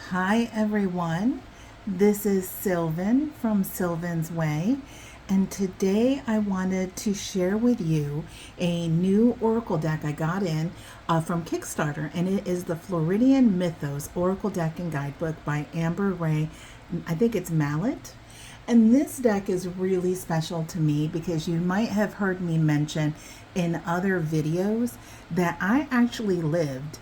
Hi everyone, this is Sylvan from Sylvan's Way, and today I wanted to share with you a new Oracle deck I got in from Kickstarter, and it is the Floridian Mythos Oracle deck and Guidebook by Amber I think it's Malott. And this deck is really special to me because you might have heard me mention in other videos that I actually lived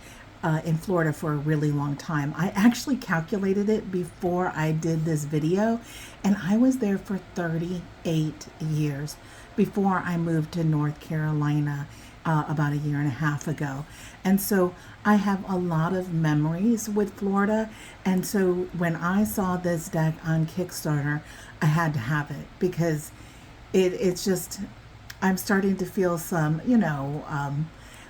in Florida for a really long time. I actually calculated it before I did this video, and I was there for 38 years before I moved to North Carolina about a year and a half ago. And so I have a lot of memories with Florida. And so when I saw this deck on Kickstarter, I had to have it because it's just, I'm starting to feel some,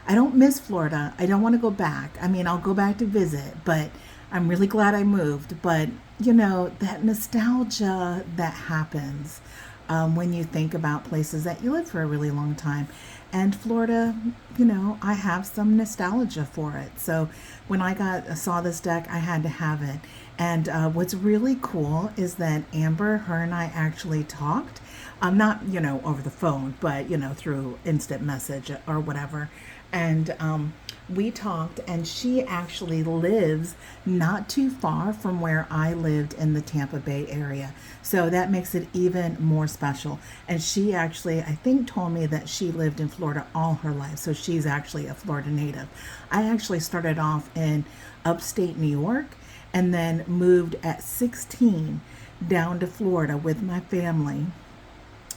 I don't miss Florida. I don't want to go back. I mean, I'll go back to visit, but I'm really glad I moved. But, that nostalgia that happens when you think about places that you lived for a really long time. And Florida, I have some nostalgia for it. So when I saw this deck, I had to have it. And what's really cool is that Amber, her and I actually talked, not, over the phone, but, through instant message or whatever. And we talked, and she actually lives not too far from where I lived in the Tampa Bay area. So that makes it even more special. And she actually, I think, told me that she lived in Florida all her life. So she's actually a Florida native. I actually started off in upstate New York and then moved at 16 down to Florida with my family,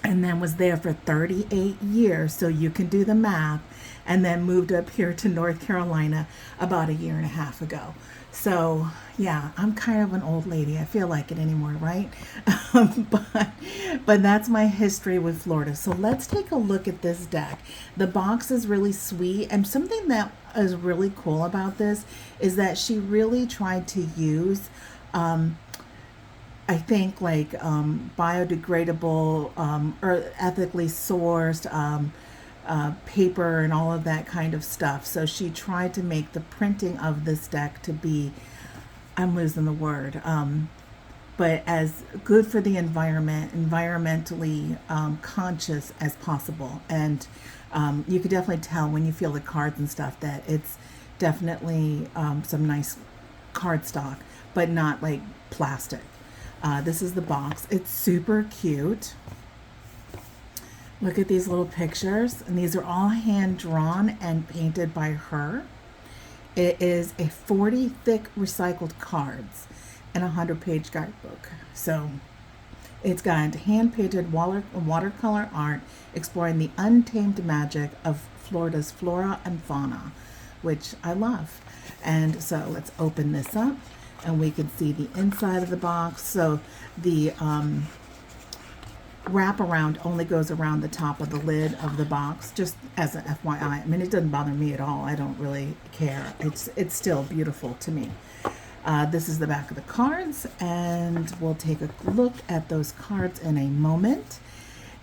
and then was there for 38 years, so you can do the math, and then moved up here to North Carolina about a year and a half ago. So yeah, I'm kind of an old lady. I feel like it anymore, right? but that's my history with Florida. So let's take a look at this deck. The box is really sweet, and something that is really cool about this is that she really tried to use I think like biodegradable or ethically sourced paper and all of that kind of stuff. So she tried to make the printing of this deck to be, I'm losing the word, but as good for the environment, environmentally conscious as possible. And you could definitely tell when you feel the cards and stuff that it's definitely some nice cardstock, but not like plastic. This is the box. It's super cute. Look at these little pictures, and these are all hand drawn and painted by her. It is a 40 thick recycled cards and a 100-page guidebook. So it's got hand painted watercolor art exploring the untamed magic of Florida's flora and fauna, which I love. And so let's open this up, and we can see the inside of the box. So the wraparound only goes around the top of the lid of the box, just as an FYI. I mean, it doesn't bother me at all. I don't really care. It's still beautiful to me. This is the back of the cards, and we'll take a look at those cards in a moment.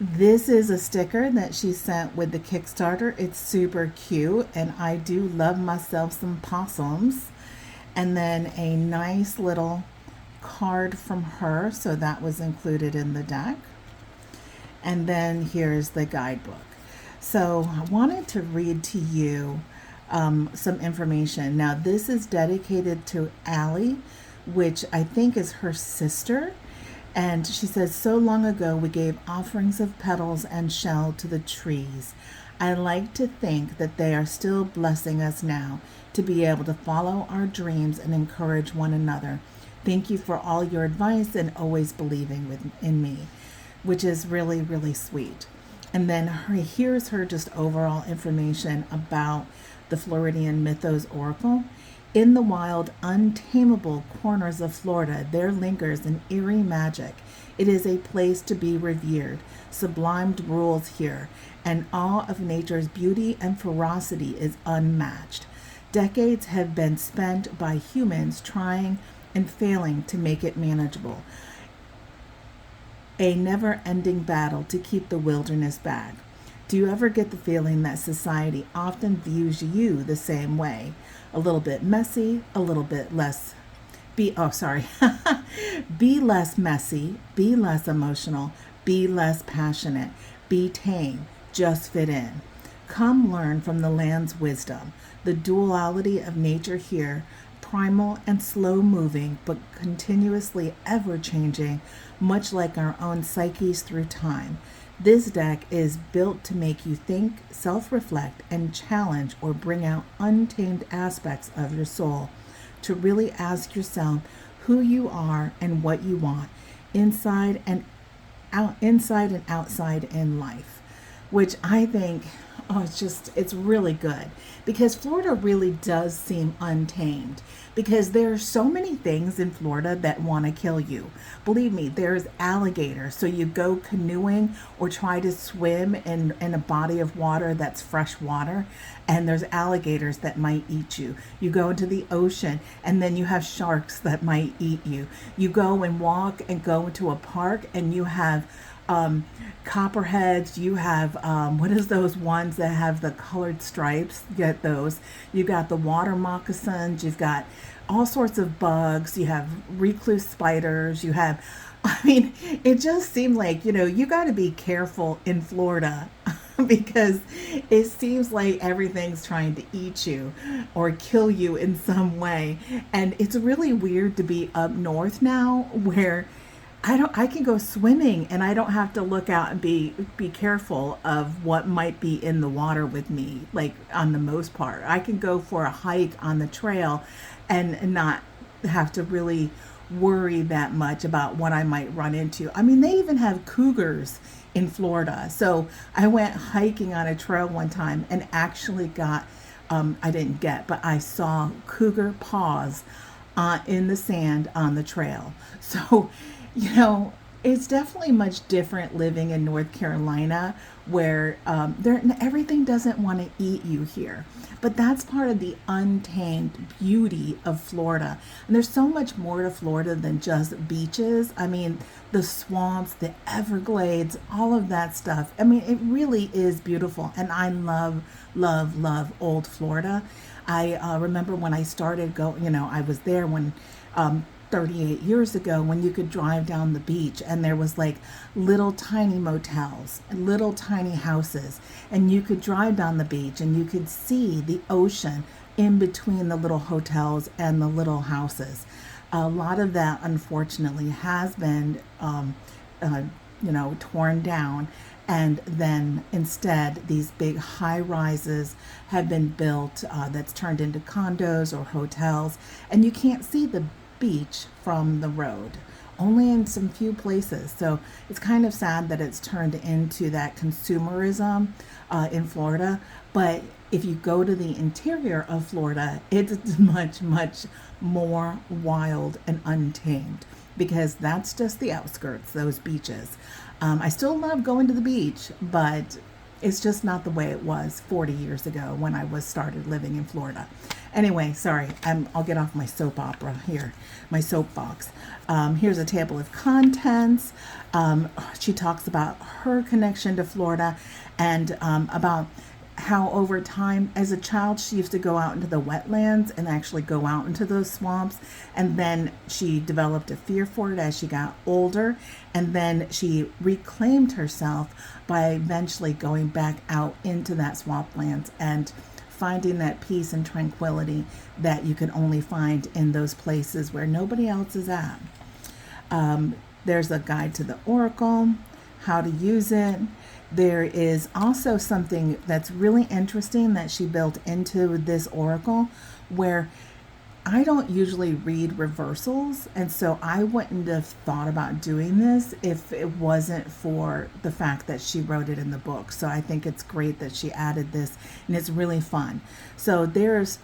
This is a sticker that she sent with the Kickstarter. It's super cute, and I do love myself some possums. And then a nice little card from her, so that was included in the deck. And then here's the guidebook. So I wanted to read to you some information. Now this is dedicated to Allie, which I think is her sister. And she says, so long ago we gave offerings of petals and shell to the trees. I like to think that they are still blessing us now to be able to follow our dreams and encourage one another. Thank you for all your advice and always believing in me, which is really, really sweet. And then here's her just overall information about the Floridian Mythos Oracle. In the wild, untamable corners of Florida, there lingers an eerie magic. It is a place to be revered. Sublimed rules here, and awe of nature's beauty and ferocity is unmatched. Decades have been spent by humans trying and failing to make it manageable. A never-ending battle to keep the wilderness back. Do you ever get the feeling that society often views you the same way? A little bit messy, a little bit less sorry, be less messy, be less emotional, be less passionate, be tame, just fit in. Come learn from the land's wisdom, the duality of nature here, primal and slow moving, but continuously ever changing, much like our own psyches through time. This deck is built to make you think, self reflect, and challenge or bring out untamed aspects of your soul. To really ask yourself who you are and what you want inside and outside in life, which I think, it's really good because Florida really does seem untamed because there are so many things in Florida that want to kill you. Believe me, there's alligators. So you go canoeing or try to swim in a body of water that's fresh water, and there's alligators that might eat you. You go into the ocean and then you have sharks that might eat you. You go and walk and go into a park and you have copperheads. You have what is those ones that have the colored stripes? You get those. You got the water moccasins. You've got all sorts of bugs. You have recluse spiders. You have, I mean, it just seemed like, you got to be careful in Florida because it seems like everything's trying to eat you or kill you in some way. And it's really weird to be up north now where I can go swimming and I don't have to look out and be careful of what might be in the water with me, like on the most part. I can go for a hike on the trail and not have to really worry that much about what I might run into. I mean, they even have cougars in Florida. So I went hiking on a trail one time and actually got, I didn't get, but I saw cougar paws in the sand on the trail. So, it's definitely much different living in North Carolina where everything doesn't want to eat you here. But that's part of the untamed beauty of Florida. And there's so much more to Florida than just beaches. I mean, the swamps, the Everglades, all of that stuff. I mean, it really is beautiful. And I love, love, love old Florida. I remember when I started I was there when 38 years ago when you could drive down the beach and there was like little tiny motels and little tiny houses, and you could drive down the beach and you could see the ocean in between the little hotels and the little houses. A lot of that unfortunately has been torn down, and then instead these big high rises have been built that's turned into condos or hotels, and you can't see the beach from the road, only in some few places. So it's kind of sad that it's turned into that consumerism in Florida. But if you go to the interior of Florida, it's much, much more wild and untamed because that's just the outskirts, those beaches. I still love going to the beach, but it's just not the way it was 40 years ago when I started living in Florida. Anyway, sorry, I'll get off my soap opera here, my soapbox. Here's a table of contents. She talks about her connection to Florida and about how over time as a child she used to go out into the wetlands and actually go out into those swamps, and then she developed a fear for it as she got older, and then she reclaimed herself by eventually going back out into that swamplands and finding that peace and tranquility that you can only find in those places where nobody else is at. There's a guide to the Oracle, how to use it. There is also something that's really interesting that she built into this Oracle where I don't usually read reversals, and so I wouldn't have thought about doing this if it wasn't for the fact that she wrote it in the book. So I think it's great that she added this, and it's really fun. So there's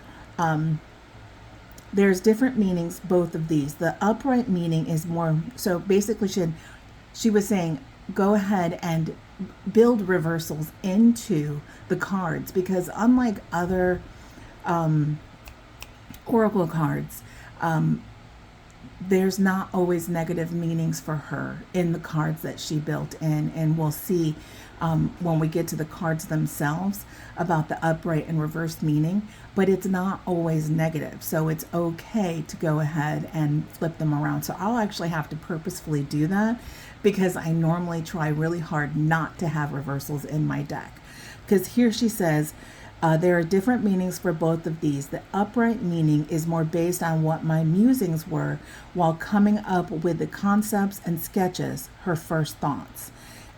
different meanings, both of these. The upright meaning is more, so basically she was saying, go ahead and build reversals into the cards, because unlike other Oracle cards, there's not always negative meanings for her in the cards that she built in. And we'll see when we get to the cards themselves about the upright and reversed meaning, but it's not always negative. So it's okay to go ahead and flip them around. So I'll actually have to purposefully do that because I normally try really hard not to have reversals in my deck. Because here she says, there are different meanings for both of these. The upright meaning is more based on what my musings were while coming up with the concepts and sketches, her first thoughts.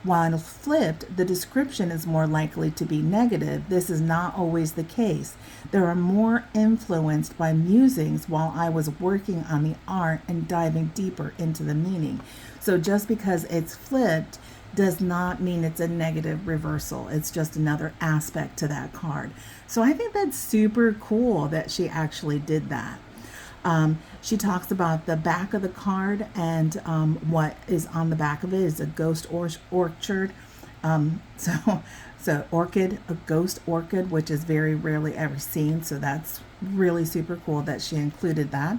While flipped, the description is more likely to be negative. This is not always the case. There are more influenced by musings while I was working on the art and diving deeper into the meaning. So just because it's flipped does not mean it's a negative reversal. It's just another aspect to that card. So I think that's super cool that she actually did that. She talks about the back of the card, and what is on the back of it is a ghost orchard. So orchid, a ghost orchid, which is very rarely ever seen. So that's really super cool that she included that.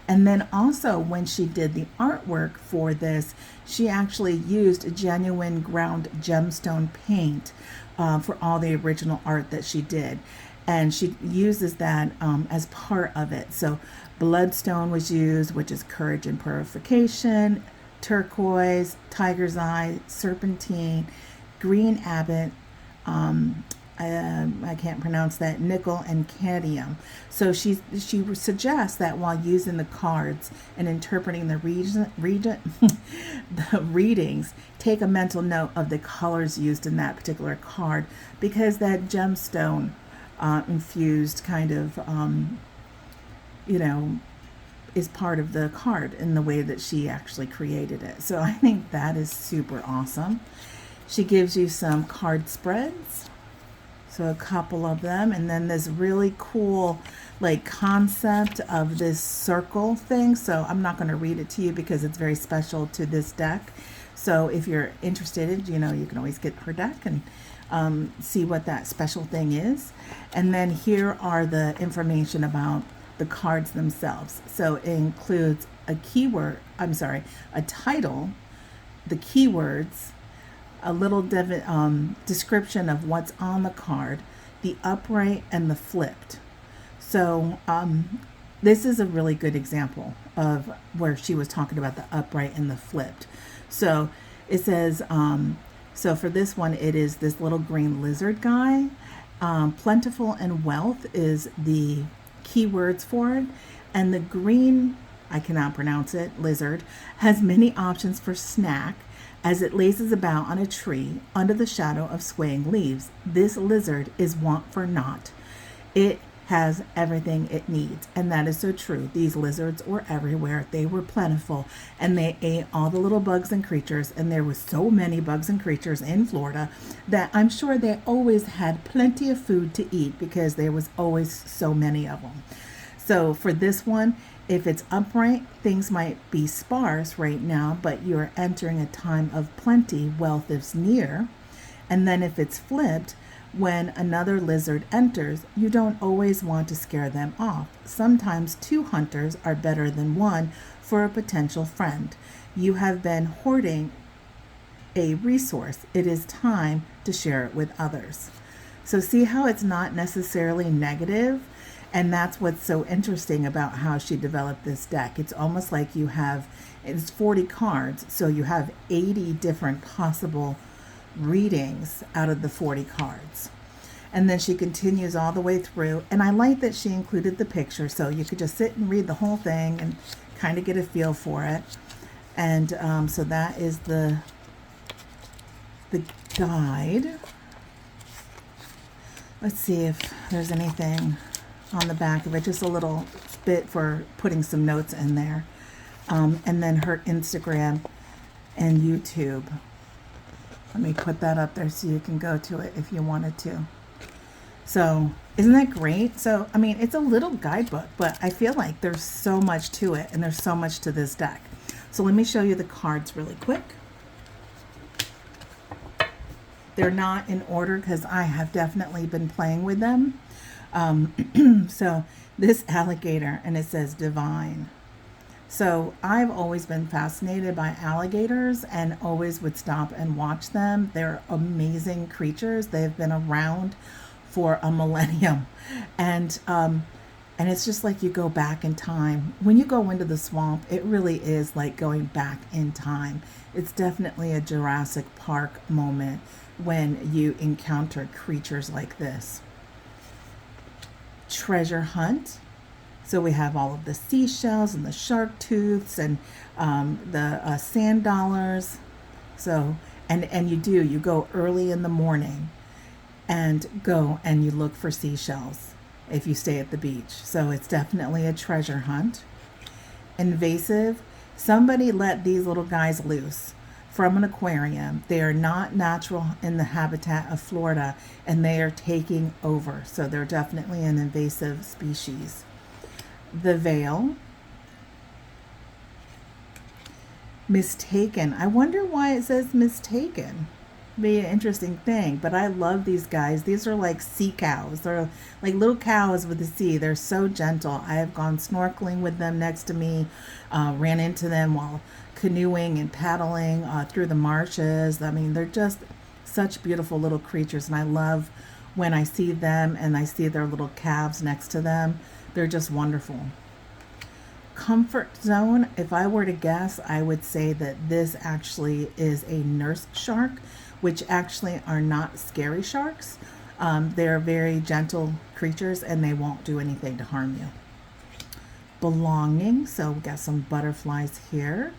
And then also when she did the artwork for this, she actually used genuine ground gemstone paint for all the original art that she did. And she uses that as part of it. So bloodstone was used, which is courage and purification, turquoise, tiger's eye, serpentine, green abbot, I can't pronounce that, nickel, and cadmium. So she suggests that while using the cards and interpreting the the readings, take a mental note of the colors used in that particular card, because that gemstone infused kind of, is part of the card in the way that she actually created it. So I think that is super awesome. She gives you some card spreads. So a couple of them, and then this really cool concept of this circle thing. So I'm not going to read it to you because it's very special to this deck. So if you're interested, you can always get her deck and see what that special thing is. And then here are the information about the cards themselves. So it includes a title, the keywords, a little description of what's on the card, the upright and the flipped. So this is a really good example of where she was talking about the upright and the flipped. So it says, so for this one, it is this little green lizard guy. Plentiful and wealth is the keywords for it. And the green, I cannot pronounce it, lizard, has many options for snack as it laces about on a tree under the shadow of swaying leaves. This lizard is want for naught. It has everything it needs. And that is so true. These lizards were everywhere. They were plentiful, and they ate all the little bugs and creatures. And there were so many bugs and creatures in Florida that I'm sure they always had plenty of food to eat because there was always so many of them. So for this one, if it's upright, things might be sparse right now, but you're entering a time of plenty, wealth is near. And then if it's flipped, when another lizard enters, you don't always want to scare them off. Sometimes 2 hunters are better than 1 for a potential friend. You have been hoarding a resource. It is time to share it with others. So see how it's not necessarily negative? And that's what's so interesting about how she developed this deck. It's almost like it's 40 cards, so you have 80 different possible readings out of the 40 cards. And then she continues all the way through. And I like that she included the picture, so you could just sit and read the whole thing and kind of get a feel for it. And so that is the guide. Let's see if there's anything on the back of it, just a little bit for putting some notes in there. And then her Instagram and YouTube. Let me put that up there so you can go to it if you wanted to. So isn't that great? So, I mean, it's a little guidebook, but I feel like there's so much to it, and there's so much to this deck. So let me show you the cards really quick. They're not in order because I have definitely been playing with them. So this alligator, and it says divine. So I've always been fascinated by alligators and always would stop and watch them. They're amazing creatures. They've been around for a millennium. And and it's just like you go back in time. When you go into the swamp, it really is like going back in time. It's definitely a Jurassic Park moment when you encounter creatures like this. Treasure hunt. So we have all of the seashells and the shark tooths and the sand dollars. So, and you go early in the morning and go and you look for seashells if you stay at the beach. So it's definitely a treasure hunt. Invasive. Somebody let these little guys loose from an aquarium. They are not natural in the habitat of Florida and they are taking over. So they're definitely an invasive species. The veil. Mistaken. I wonder why it says mistaken. Be an interesting thing, but I love these guys. These are like sea cows. They're like little cows with the sea. They're so gentle. I have gone snorkeling with them next to me, ran into them while canoeing and paddling through the marshes. I mean, they're just such beautiful little creatures, and I love when I see them and I see their little calves next to them. They're just wonderful. Comfort zone. If I were to guess, I would say that this actually is a nurse shark, which actually are not scary sharks. They're very gentle creatures and they won't do anything to harm you. Belonging. So we got some butterflies here.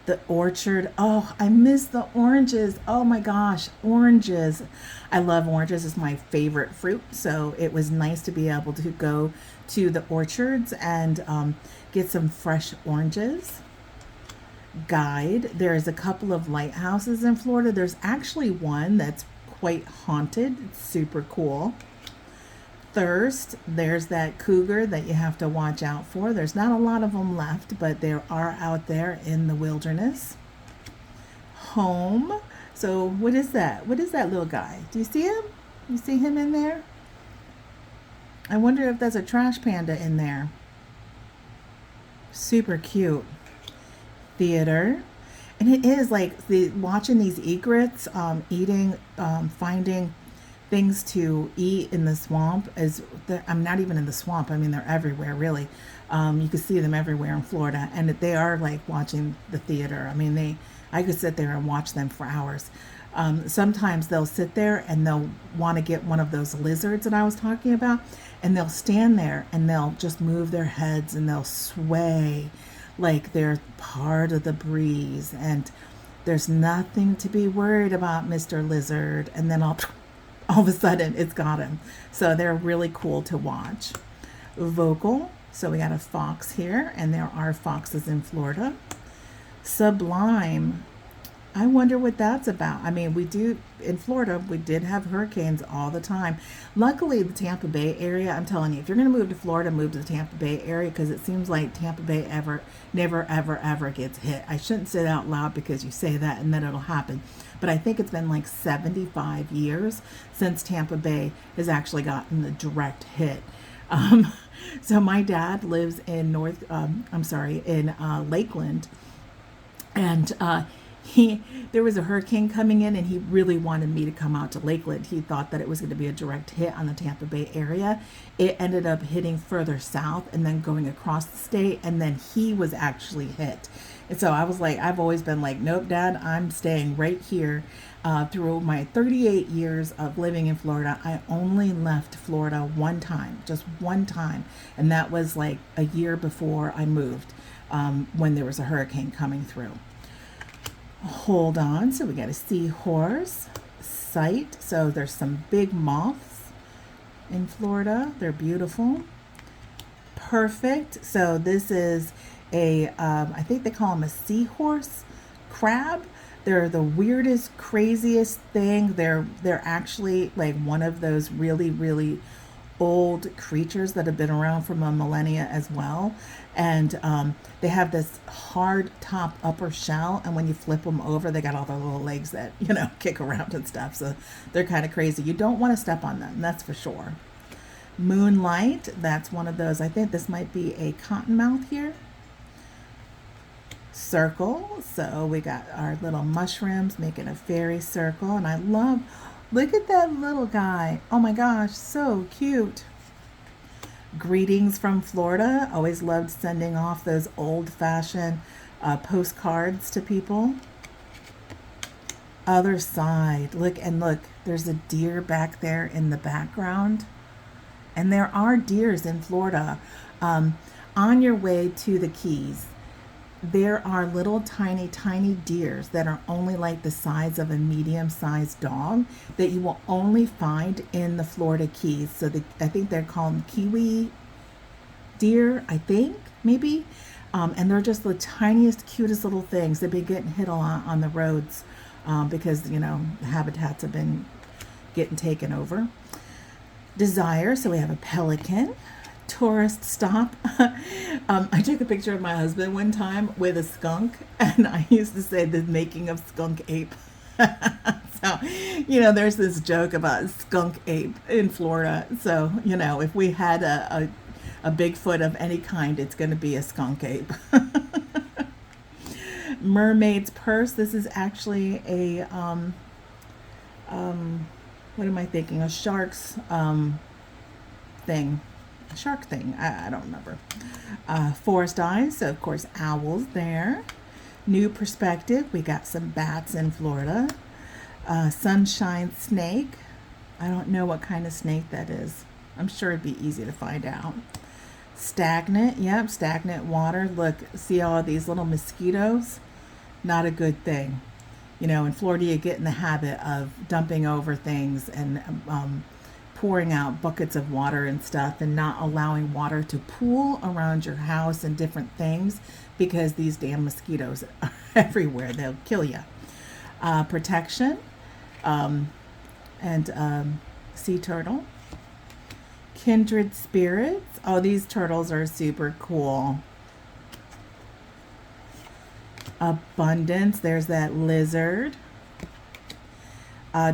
The orchard. Oh, I miss the oranges. Oh my gosh, oranges. I love oranges. It's my favorite fruit. So it was nice to be able to go to the orchards and get some fresh oranges. Guide. There's a couple of lighthouses in Florida. There's actually one that's quite haunted. It's super cool. Thirst. There's that cougar that you have to watch out for. There's not a lot of them left, but there are out there in the wilderness. Home. So what is that? What is that little guy? Do you see him? You see him in there? I wonder if there's a trash panda in there. Super cute. Theater. And it is like watching these egrets eating, finding things to eat in the swamp. I'm not even in the swamp. I mean, they're everywhere, really. You can see them everywhere in Florida, and they are like watching the theater. I mean, I could sit there and watch them for hours. Sometimes they'll sit there and they'll want to get one of those lizards that I was talking about, and they'll stand there and they'll just move their heads and they'll sway like they're part of the breeze, and there's nothing to be worried about, Mr. Lizard. And then all of a sudden it's got him. So they're really cool to watch. Vocal. So we got a fox here, and there are foxes in Florida. Sublime. I wonder what that's about. I mean, in Florida, we did have hurricanes all the time. Luckily, the Tampa Bay area, I'm telling you, if you're going to move to Florida, move to the Tampa Bay area, because it seems like Tampa Bay never, ever gets hit. I shouldn't say it out loud because you say that and then it'll happen. But I think it's been like 75 years since Tampa Bay has actually gotten the direct hit. So my dad lives in Lakeland, and there was a hurricane coming in, and he really wanted me to come out to Lakeland. He thought that it was going to be a direct hit on the Tampa Bay area. It ended up hitting further south and then going across the state, and then he was actually hit. And so I was like, I've always been like, nope, Dad, I'm staying right here. Through my 38 years of living in Florida, I only left Florida one time, just one time. And that was like a year before I moved, when there was a hurricane coming through. Hold on. So we got a seahorse. Sight. So there's some big moths in Florida. They're beautiful. Perfect. So this is I think they call them a seahorse crab. They're the weirdest, craziest thing. They're actually like one of those really, really old creatures that have been around for a millennia as well. And they have this hard top upper shell, and when you flip them over, they got all the little legs that, kick around and stuff. So they're kind of crazy. You don't want to step on them, that's for sure. Moonlight, that's one of those. I think this might be a cottonmouth here. circle. So we got our little mushrooms making a fairy circle. And I love, look at that little guy. Oh my gosh, so cute. Greetings from Florida. Always loved sending off those old-fashioned postcards to people. Other side. Look, and look, there's a deer back there in the background. And there are deers in Florida. On your way to the Keys, there are little tiny deers that are only like the size of a medium-sized dog that you will only find in the Florida Keys. So I think they're called kiwi deer, I think, maybe. And they're just the tiniest, cutest little things. They've been getting hit a lot on the roads because, you know, the habitats have been getting taken over. Desire, so we have a pelican. Tourist stop. I took a picture of my husband one time with a skunk, and I used to say the making of skunk ape. So, you know, there's this joke about skunk ape in Florida. So, you know, if we had a Bigfoot of any kind, it's going to be a skunk ape. Mermaid's purse. This is actually a what am I thinking? A shark's thing. Shark thing. I don't remember. Forest eyes. So, of course, owls there. New perspective. We got some bats in Florida. Sunshine snake. I don't know what kind of snake that is. I'm sure it'd be easy to find out. Stagnant. Yep, stagnant water. Look, see all these little mosquitoes? Not a good thing. You know, in Florida, you get in the habit of dumping over things and pouring out buckets of water and stuff and not allowing water to pool around your house and different things because these damn mosquitoes are everywhere. They'll kill you. Protection and sea turtle. Kindred spirits. Oh, these turtles are super cool. Abundance. There's that lizard.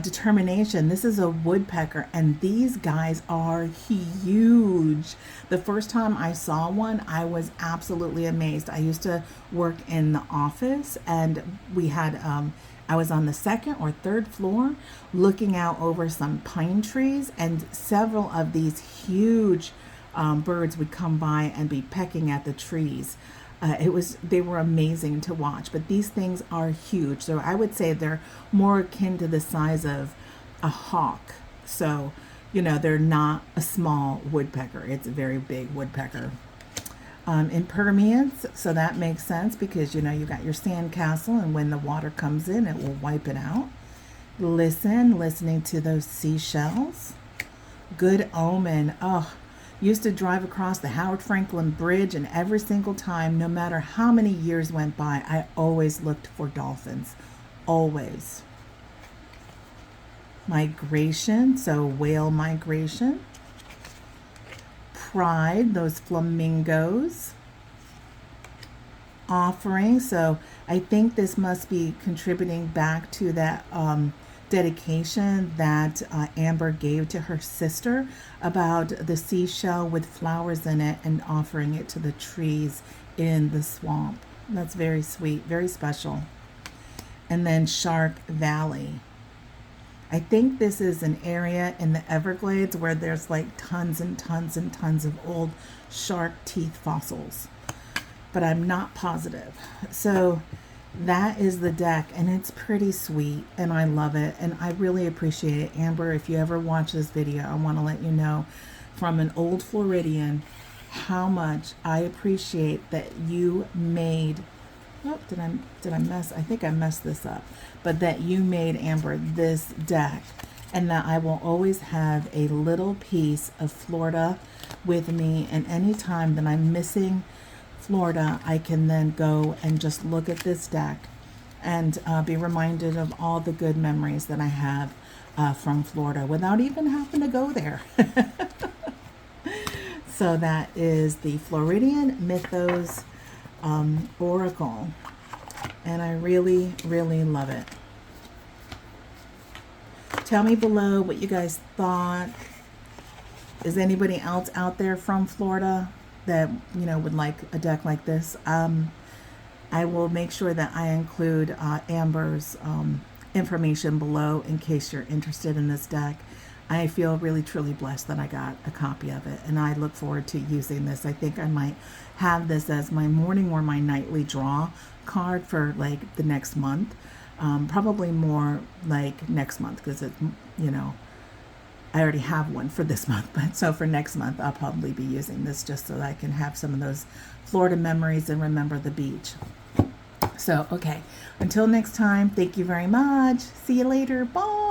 Determination. This is a woodpecker, and these guys are huge. The first time I saw one, I was absolutely amazed. I used to work in the office, and we had I was on the second or third floor looking out over some pine trees, and several of these huge birds would come by and be pecking at the trees. They were amazing to watch, but these things are huge. So I would say they're more akin to the size of a hawk. So, you know, they're not a small woodpecker. It's a very big woodpecker. Impermeance, so that makes sense because, you know, you got your sand castle, and when the water comes in, it will wipe it out. Listening to those seashells. Good omen. Oh, used to drive across the Howard Franklin Bridge, and every single time, no matter how many years went by, I always looked for dolphins. Always. Migration, so whale migration. Pride, those flamingos. Offering, so I think this must be contributing back to that dedication that Amber gave to her sister about the seashell with flowers in it and offering it to the trees in the swamp. That's very sweet, very special. And then Shark Valley. I think this is an area in the Everglades where there's like tons and tons and tons of old shark teeth fossils, but I'm not positive. So that is the deck, and it's pretty sweet, and I love it, and I really appreciate it. Amber, if you ever watch this video, I want to let you know from an old Floridian how much I appreciate that you made, oh, did I mess, I think I messed this up, but that you made, Amber, this deck, and that I will always have a little piece of Florida with me, and anytime that I'm missing Florida, I can then go and just look at this deck and be reminded of all the good memories that I have from Florida without even having to go there. So that is the Floridian Mythos Oracle, and I really, really love it. Tell me below what you guys thought. Is anybody else out there from Florida that, you know, would like a deck like this? I I will make sure that I include Amber's information below in case you're interested in this deck. I feel really truly blessed that I got a copy of it, and I look forward to using this. I think I might have this as my morning or my nightly draw card for like the next month. Probably more like next month, because it's, you know, I already have one for this month, but so for next month I'll probably be using this just so that I can have some of those Florida memories and remember the beach. So, okay, until next time, thank you very much. See you later. Bye.